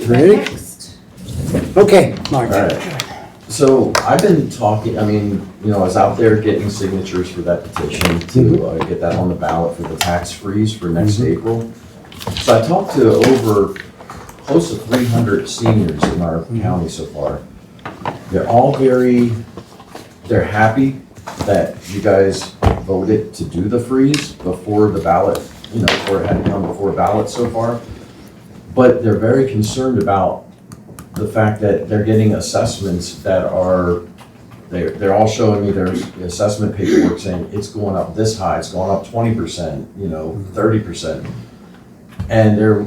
Ready? Next. Okay, Mike. All right. So I've been talking, I mean, I was out there getting signatures for that petition to get that on the ballot for the tax freeze for next April. So I talked to over close to 300 seniors in our county so far. They're all they're happy that you guys voted to do the freeze before the ballot, before it had to come before ballot so far. But they're very concerned about the fact that they're getting assessments that they're all showing me their assessment paperwork saying it's going up this high, it's going up 20%, 30%. And they're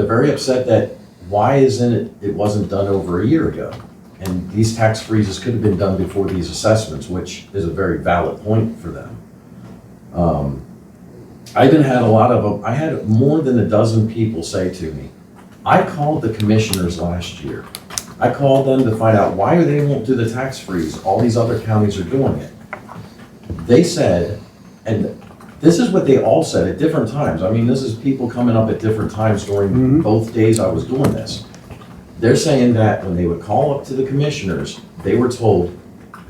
very upset that why it wasn't done over a year ago? And these tax freezes could have been done before these assessments, which is a very valid point for them. I even had I had more than a dozen people say to me, I called the commissioners last year. I called them to find out why they won't do the tax freeze. All these other counties are doing it. They said, and this is what they all said at different times. I mean, this is people coming up at different times during both days I was doing this. They're saying that when they would call up to the commissioners, they were told,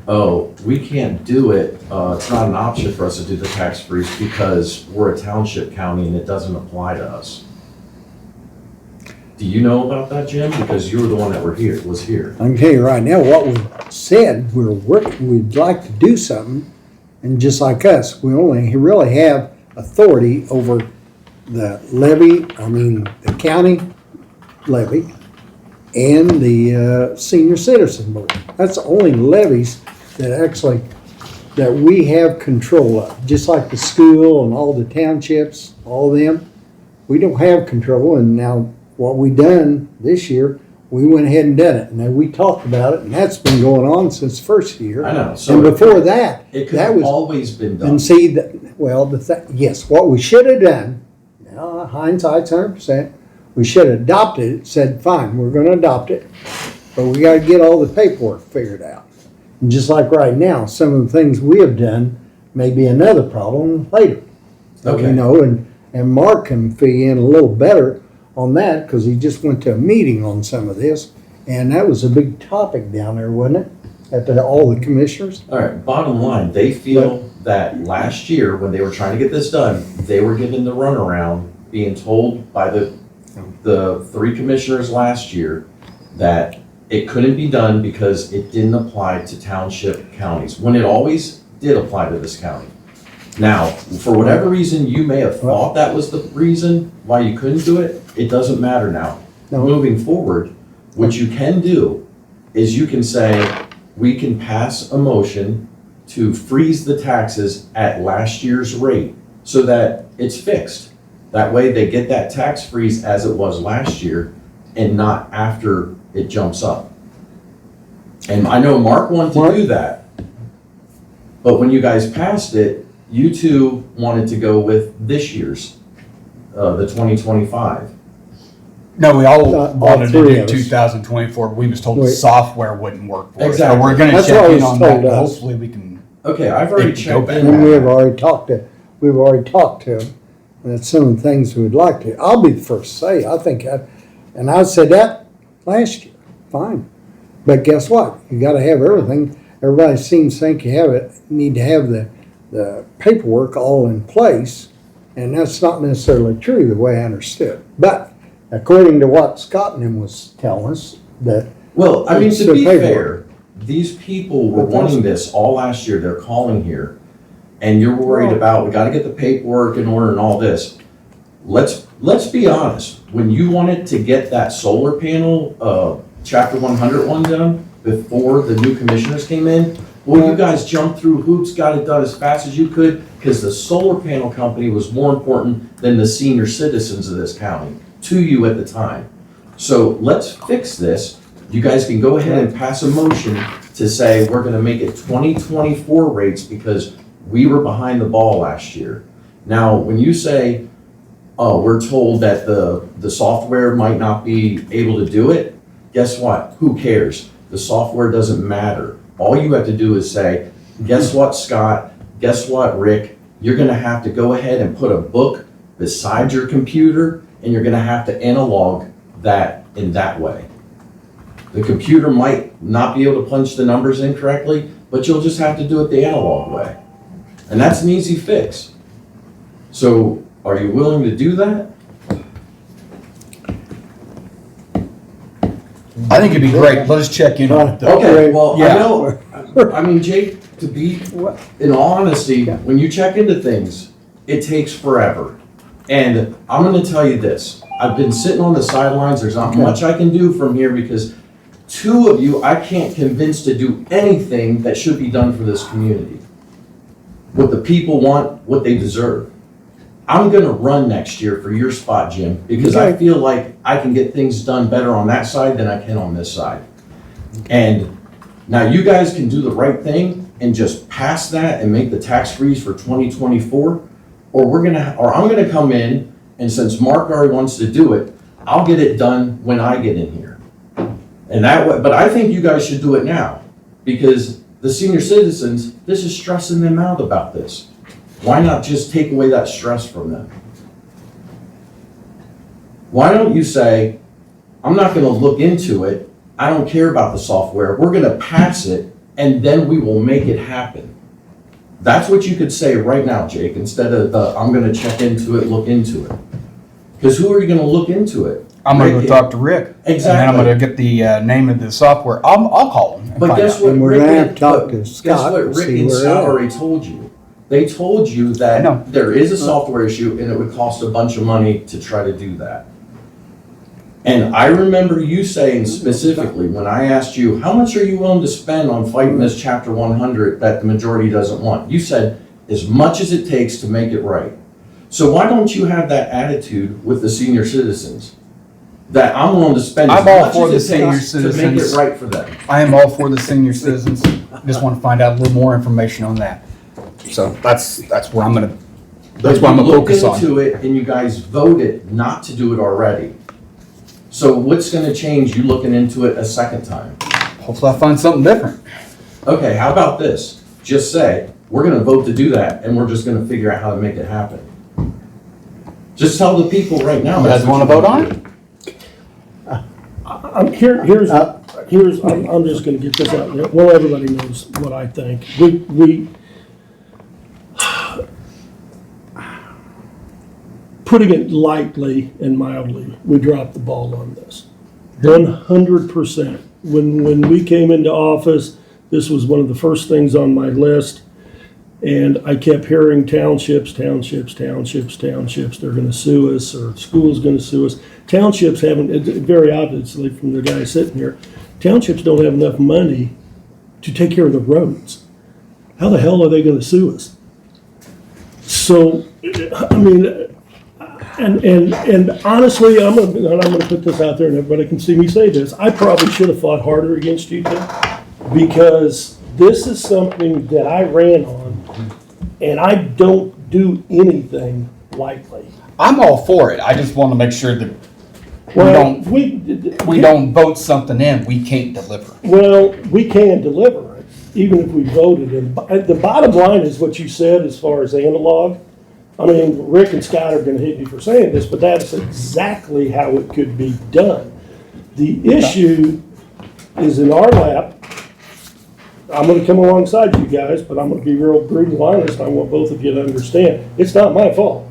oh, we can't do it. It's not an option for us to do the tax freeze because we're a township county and it doesn't apply to us. Do you know about that, Jim? Because you were the one that was here. I can tell you right now, what we said, we'd like to do something, and just like us, we only really have authority over the the county levy and the senior citizen board. That's the only levies that we have control of, just like the school and all the townships, all of them. We don't have control, and now what we done this year, we went ahead and done it. Now, we talked about it, and that's been going on since first year. I know. So And before that, it could that have was, always been done. and see, yes, what we should have done, now hindsight's 100%, we should have adopted it, said, fine, we're gonna adopt it, but we gotta get all the paperwork figured out. And just like right now, some of the things we have done may be another problem later. Okay. And Mark can fill you in a little better on that, because he just went to a meeting on some of this, and that was a big topic down there, wasn't it? At all the commissioners? All right, bottom line, they feel that last year, when they were trying to get this done, they were given the runaround, being told by the three commissioners last year that it couldn't be done because it didn't apply to township counties, when it always did apply to this county. Now, for whatever reason, you may have thought that was the reason why you couldn't do it. It doesn't matter now. No. Moving forward, what you can do is you can say, we can pass a motion to freeze the taxes at last year's rate so that it's fixed. That way they get that tax freeze as it was last year and not after it jumps up. And I know Mark wanted to do that, but when you guys passed it, you two wanted to go with this year's, the 2025. No, we all All wanted to three do of us. 2024, but we was told the Wait. software wouldn't work for us. Exactly. So we're gonna That's check what in was on told that. us. Hopefully we can, Okay, I've already It could go checked back. in. And we've already talked to him, and that's some of the things we'd like to. I'll be the first to say, and I said that last year, fine. But guess what? You gotta have everything. Everybody seems to think need to have the paperwork all in place, and that's not necessarily true the way I understood. But according to what Scott and him was telling us, that Well, I mean, It's to the be paperwork. fair, these people were But that's- wanting this all last year. They're calling here. And you're worried about, we gotta get the paperwork in order and all this. Let's be honest. When you wanted to get that solar panel, chapter 100 one done before the new commissioners came in, well, you guys jumped through hoops, got it done as fast as you could, because the solar panel company was more important than the senior citizens of this county, to you at the time. So let's fix this. You guys can go ahead and pass a motion to say we're gonna make it 2024 rates because we were behind the ball last year. Now, when you say, oh, we're told that the software might not be able to do it, guess what? Who cares? The software doesn't matter. All you have to do is say, guess what, Scott? Guess what, Rick? You're gonna have to go ahead and put a book beside your computer, and you're gonna have to analog that in that way. The computer might not be able to punch the numbers in correctly, but you'll just have to do it the analog way. And that's an easy fix. So are you willing to do that? I think it'd be great. Let us check in on it though. Okay, well, I Yeah. know, I mean, Jake, to be, in all honesty, when you check into things, it takes forever. And I'm gonna tell you this, I've been sitting on the sidelines, there's not much I can do from here because two of you, I can't convince to do anything that should be done for this community. What the people want, what they deserve. I'm gonna run next year for your spot, Jim, because I Okay. feel like I can get things done better on that side than I can on this side. And now you guys can do the right thing and just pass that and make the tax freeze for 2024, or I'm gonna come in, and since Mark already wants to do it, I'll get it done when I get in here. And that way, but I think you guys should do it now, because the senior citizens, this is stressing them out about this. Why not just take away that stress from them? Why don't you say, I'm not gonna look into it, I don't care about the software, we're gonna pass it, and then we will make it happen. That's what you could say right now, Jake, instead of I'm gonna check into it, look into it. Because who are you gonna look into it? I'm gonna go Rick- talk to Rick. And then Exactly. I'm gonna get the name of the software. I'll call him and But find guess out. what? And we're Rick gonna and- have to talk but to Guess Scott what and Rick see and where Scott they're at. already told you? They told you I know. that there is a software issue and it would cost a bunch of money to try to do that. And I remember you saying specifically, when I asked you, how much are you willing to spend on fighting this chapter 100 that the majority doesn't want? You said, as much as it takes to make it right. So why don't you have that attitude with the senior citizens? That I'm willing to spend as I'm all much for the as it senior takes to make it citizens. right for them. I am all for the senior citizens. Just want to find out a little more information on that. So that's where I'm gonna, that's what I'm gonna focus You looked on. into it and you guys voted not to do it already. So what's gonna change you looking into it a second time? Hopefully I find something different. Okay, how about this? Just say, we're gonna vote to do that and we're just gonna figure out how to make it happen. Just tell the people right now. You guys that's what wanna you vote wanna on do. it? I'm just gonna get this out there. Well, everybody knows what I think. Putting it lightly and mildly, we dropped the ball on this. 100%. When we came into office, this was one of the first things on my list. And I kept hearing townships, they're gonna sue us, or school's gonna sue us. Townships haven't, very obviously from the guy sitting here, townships don't have enough money to take care of the roads. How the hell are they gonna sue us? So, I mean, and honestly, I'm gonna put this out there and everybody can see me say this, I probably should have fought harder against you, Tim, because this is something that I ran on, and I don't do anything lightly. I'm all for it. I just want to make sure that Well, we don't vote something in we can't deliver. Well, we can deliver it, even if we voted. And the bottom line is what you said as far as analog. I mean, Rick and Scott are gonna hit me for saying this, but that's exactly how it could be done. The issue is in our lap. I'm gonna come alongside you guys, but I'm gonna be real brutal honest. I want both of you to understand, it's not my fault.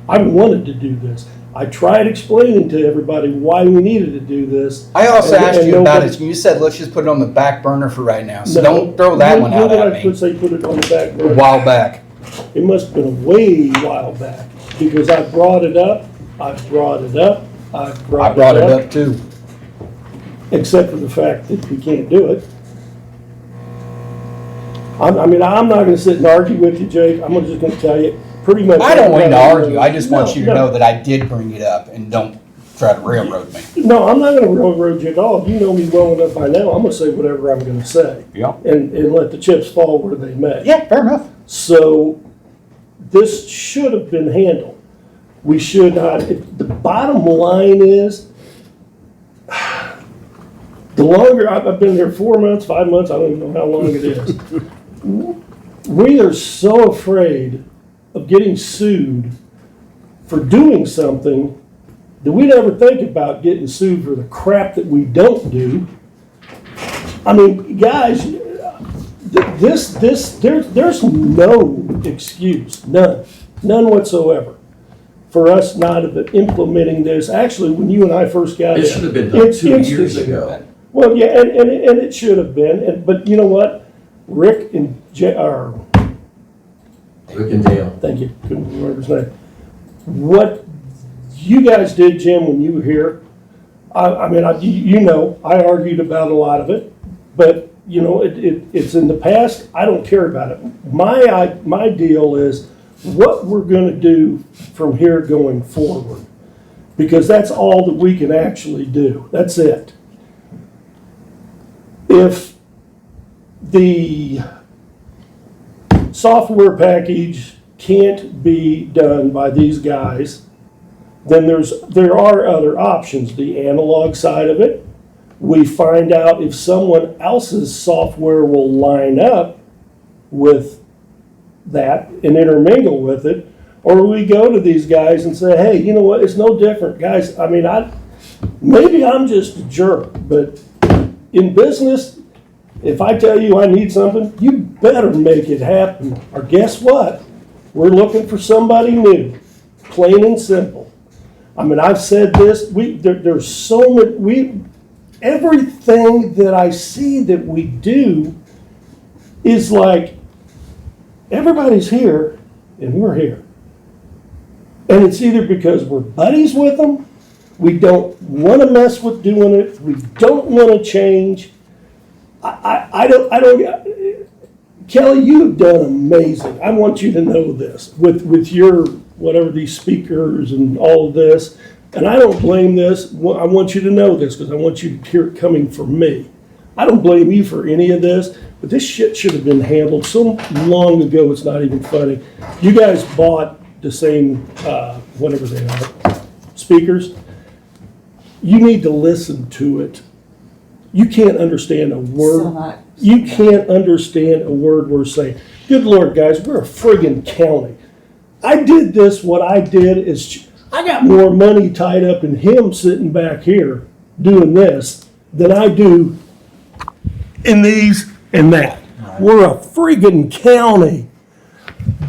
I wanted to do this. I tried explaining to everybody why we needed to do this. I also and- asked and you about nobody- it, and you said, let's just put it on the back burner for right now. So No, don't throw that one out when at did I me. say put it on the back A burner? while back. It must have been a way while back, because I brought it up, I brought it up, I I brought brought it it up, up too. except for the fact that we can't do it. I mean, I'm not gonna sit and argue with you, Jake, I'm just gonna tell you, pretty much. I don't want you to everybody argue. knows- I just want No, you to no. know that I did bring it up and don't try to railroad me. No, I'm not gonna railroad you at all, you know me well enough by now, I'm gonna say whatever I'm gonna say, Yeah. and let the chips fall where they may. Yeah, fair enough. So this should have been handled. We should not, the bottom line is, the longer, I've been here 4 months, 5 months, I don't even know how long it is. We are so afraid of getting sued for doing something Do we never think about getting sued for the crap that we don't do? I mean, guys, there's no excuse, none whatsoever for us not implementing this. Actually, when you and I first got It it. should have been done 2 years ago. Well, yeah, and it should have been, but you know what? Rick and Rick and Dale. thank you, couldn't remember his name. What you guys did, Jim, when you were here, I mean, you know, I argued about a lot of it, but, you know, it's in the past, I don't care about it. My deal is what we're gonna do from here going forward, because that's all that we can actually do, that's it. If the software package can't be done by these guys, then there are other options. The analog side of it, we find out if someone else's software will line up with that and intermingle with it, or we go to these guys and say, hey, you know what, it's no different. Guys, I mean, maybe I'm just a jerk, but in business, if I tell you I need something, you better make it happen. Or guess what? We're looking for somebody new, plain and simple. I mean, I've said this, there's so many, everything that I see that we do is like, everybody's here and we're here. And it's either because we're buddies with them, we don't want to mess with doing it, we don't want to change. I don't, Kelly, you've done amazing. I want you to know this with your, whatever, these speakers and all of this. And I don't blame this. I want you to know this because I want you to hear it coming from me. I don't blame you for any of this, but this shit should have been handled so long ago it's not even funny. You guys bought the same, whatever they are, speakers. You need to listen to it. You can't understand a word. You can't understand a word we're saying. Good Lord, guys, we're a friggin' county. I did this, what I did is, I got more money tied up in him sitting back here doing this than I do in these and that. We're a friggin' county.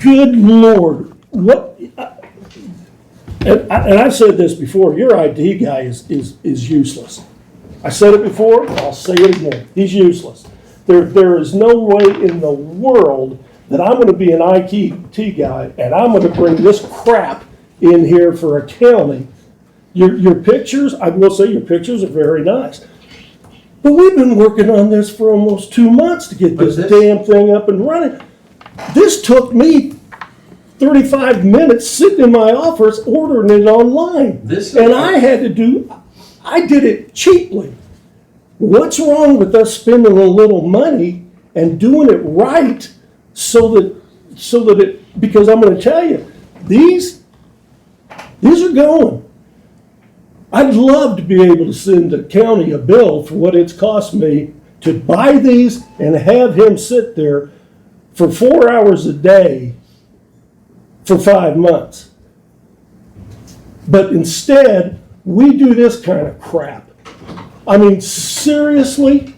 Good Lord, what, and I've said this before, your IT guy is useless. I said it before, I'll say it again. He's useless. There is no way in the world that I'm going to be an IT guy and I'm going to bring this crap in here for a county. Your pictures, I will say your pictures are very nice. But we've been working on this for almost 2 months to get this damn thing up and running. This took me 35 minutes sitting in my office ordering it online. I did it cheaply. What's wrong with us spending a little money and doing it right so that it, because I'm going to tell you, these are going. I'd love to be able to send the county a bill for what it's cost me to buy these and have him sit there for 4 hours a day for 5 months. But instead, we do this kind of crap. I mean, seriously,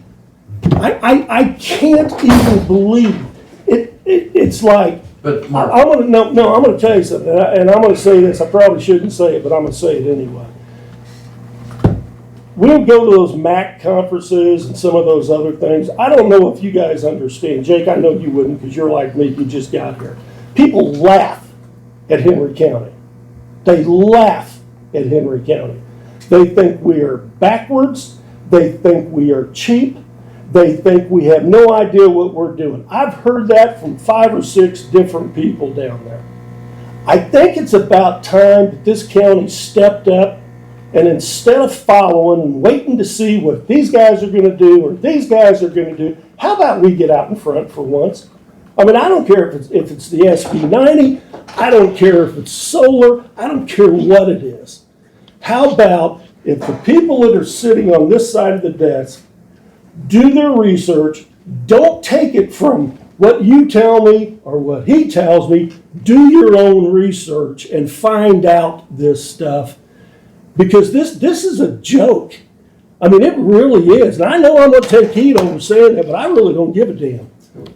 I can't even believe it. It's like, But Mark, I'm gonna tell you something, and I'm gonna say this. I probably shouldn't say it, but I'm gonna say it anyway. We'll go to those MAC conferences and some of those other things. I don't know if you guys understand. Jake, I know you wouldn't because you're like me. You just got here. People laugh at Henry County. They laugh at Henry County. They think we are backwards. They think we are cheap. They think we have no idea what we're doing. I've heard that from 5 or 6 different people down there. I think it's about time that this county stepped up, and instead of following and waiting to see what these guys are going to do or these guys are going to do, how about we get out in front for once? I mean, I don't care if it's the SB90. I don't care if it's solar. I don't care what it is. How about if the people that are sitting on this side of the desk do their research, don't take it from what you tell me or what he tells me, do your own research and find out this stuff. Because this is a joke. I mean, it really is. And I know I'm gonna take heat over saying that, but I really don't give a damn.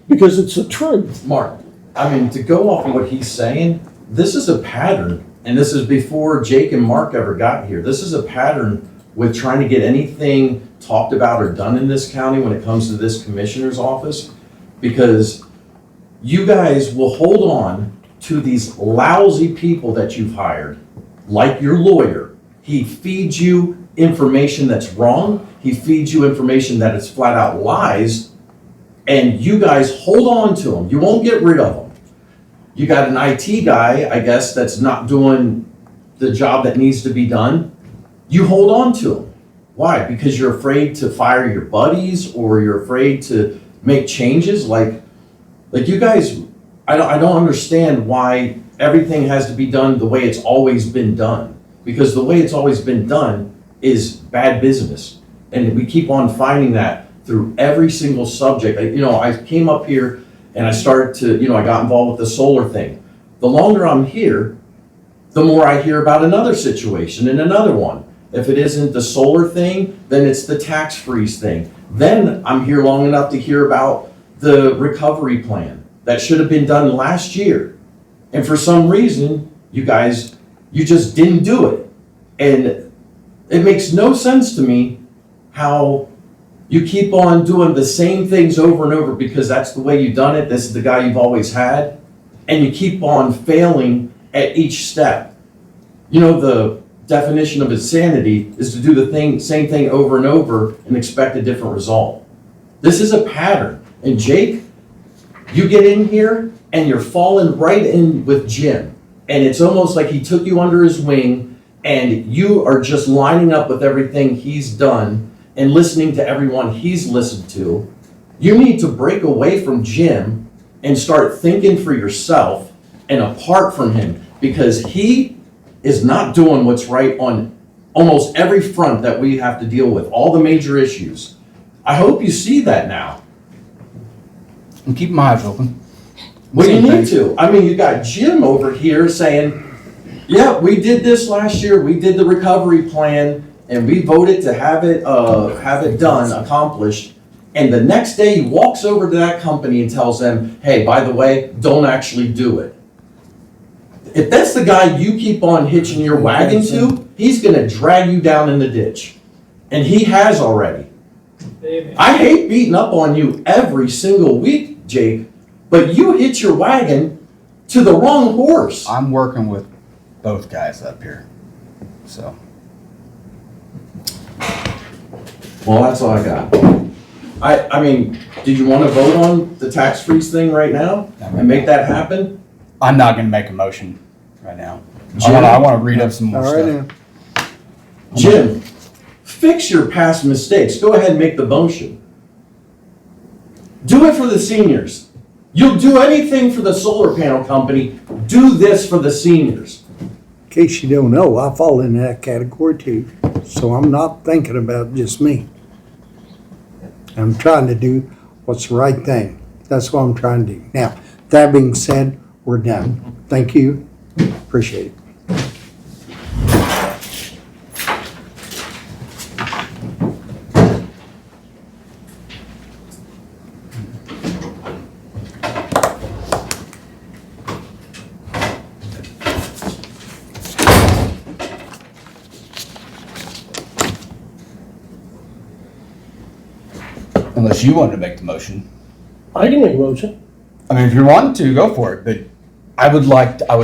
Because it's the truth. Mark, I mean, to go off of what he's saying, this is a pattern, and this is before Jake and Mark ever got here. This is a pattern with trying to get anything talked about or done in this county when it comes to this commissioner's office, because you guys will hold on to these lousy people that you've hired, like your lawyer. He feeds you information that's wrong. He feeds you information that is flat out lies, and you guys hold on to them. You won't get rid of them. You got an IT guy, I guess, that's not doing the job that needs to be done. You hold on to him. Why? Because you're afraid to fire your buddies, or you're afraid to make changes. Like you guys, I don't understand why everything has to be done the way it's always been done. Because the way it's always been done is bad business. And we keep on finding that through every single subject. I came up here and I started to, I got involved with the solar thing. The longer I'm here, the more I hear about another situation and another one. If it isn't the solar thing, then it's the tax freeze thing. Then I'm here long enough to hear about the recovery plan that should have been done last year. And for some reason, you just didn't do it. And it makes no sense to me how you keep on doing the same things over and over because that's the way you've done it. This is the guy you've always had. And you keep on failing at each step. The definition of insanity is to do the same thing over and over and expect a different result. This is a pattern. And Jake, you get in here and you're falling right in with Jim. And it's almost like he took you under his wing and you are just lining up with everything he's done and listening to everyone he's listened to. You need to break away from Jim and start thinking for yourself and apart from him, because he is not doing what's right on almost every front that we have to deal with, all the major issues. I hope you see that now. And keep my eyes open. Well, you Same need thing. to. I mean, you got Jim over here saying, yeah, we did this last year, we did the recovery plan, and we voted to have it done, accomplished. And the next day he walks over to that company and tells them, hey, by the way, don't actually do it. If that's the guy you keep on hitching your wagon to, he's gonna drag you down in the ditch. And he has already. I hate beating up on you every single week, Jake, but you hitch your wagon to the wrong horse. I'm working with both guys up here, so. Well, that's all I got. I mean, did you want to vote on the tax freeze thing right now and make that happen? I'm not gonna make a motion right now. Jim? I wanna read up some more All right stuff. now. Jim, fix your past mistakes. Go ahead and make the motion. Do it for the seniors. You'll do anything for the solar panel company. Do this for the seniors. In case you don't know, I fall in that category too. So I'm not thinking about just me. I'm trying to do what's the right thing. That's what I'm trying to do. Now, that being said, we're done. Thank you. Appreciate it. Unless you wanted to make the motion. I can make a motion. I mean, if you want to, go for it, but I would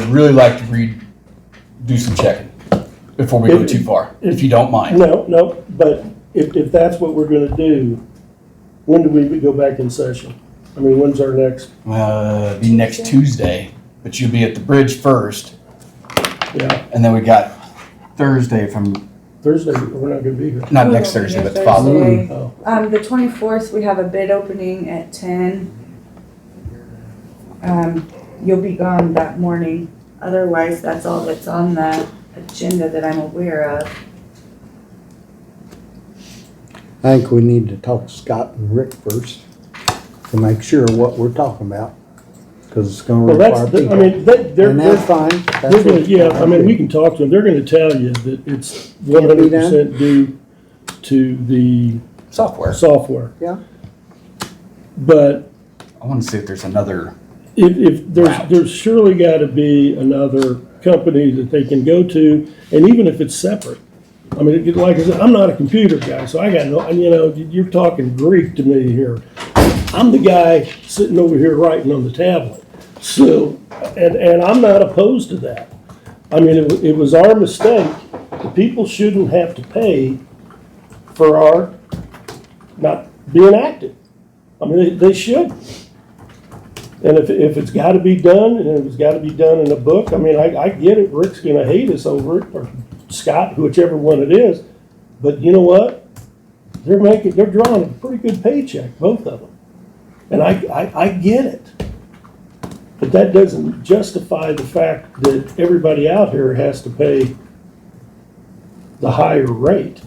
really like to do some checking before we go too far, if you don't mind. No, but if that's what we're gonna do, when do we go back in session? I mean, when's our next, Be next Tuesday, but you'll be at the bridge first, yeah, and then we got Thursday from, Thursday, we're not gonna be here. not We'll next be Thursday, here but the following. Thursday. Oh, The 24th, we have a bid opening at 10. You'll be gone that morning. Otherwise, that's all that's on the agenda that I'm aware of. I think we need to talk to Scott and Rick first to make sure what we're talking about. because it's gonna Well, require that's, I people. mean, they're, And that's fine. That's they're gonna, what- yeah, I mean, we can talk to them, they're gonna tell you that it's one Can't be hundred done? percent due to the Software. software. Yeah. But I want to see if there's another. if Route. there's surely gotta be another company that they can go to, and even if it's separate. I mean, like I said, I'm not a computer guy, so I got no, you know, you're talking Greek to me here. I'm the guy sitting over here writing on the tablet. So, and I'm not opposed to that. I mean, it was our mistake. The people shouldn't have to pay for our not being active. I mean, they should. And if it's gotta be done, and if it's gotta be done in a book, I mean, I get it, Rick's gonna hate us over it, or Scott, whichever one it is, but you know what? They're drawing a pretty good paycheck, both of them. And I get it. But that doesn't justify the fact that everybody out here has to pay the higher rate.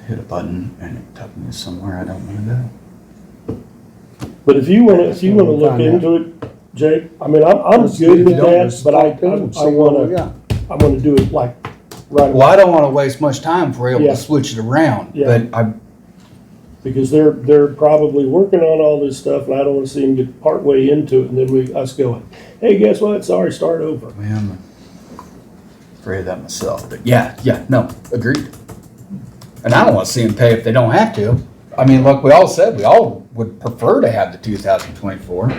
Hit a button and it took me somewhere I don't want to go. But if you wanna look Find out. into it, Jake, I mean, I'm Let's good get with it done. that, Let's but talk to them and see what we got. I wanna do it like right Well, I don't want to waste much time if we're able Yeah. to switch it around. Yeah. But I, because they're probably working on all this stuff, and I don't wanna see them get partway into it, and then us going, hey, guess what, sorry, start over. well, I'm afraid of that myself. But yeah, no, agreed. And I don't want to see them pay if they don't have to. I mean, like we all said, we all would prefer to have the 2024.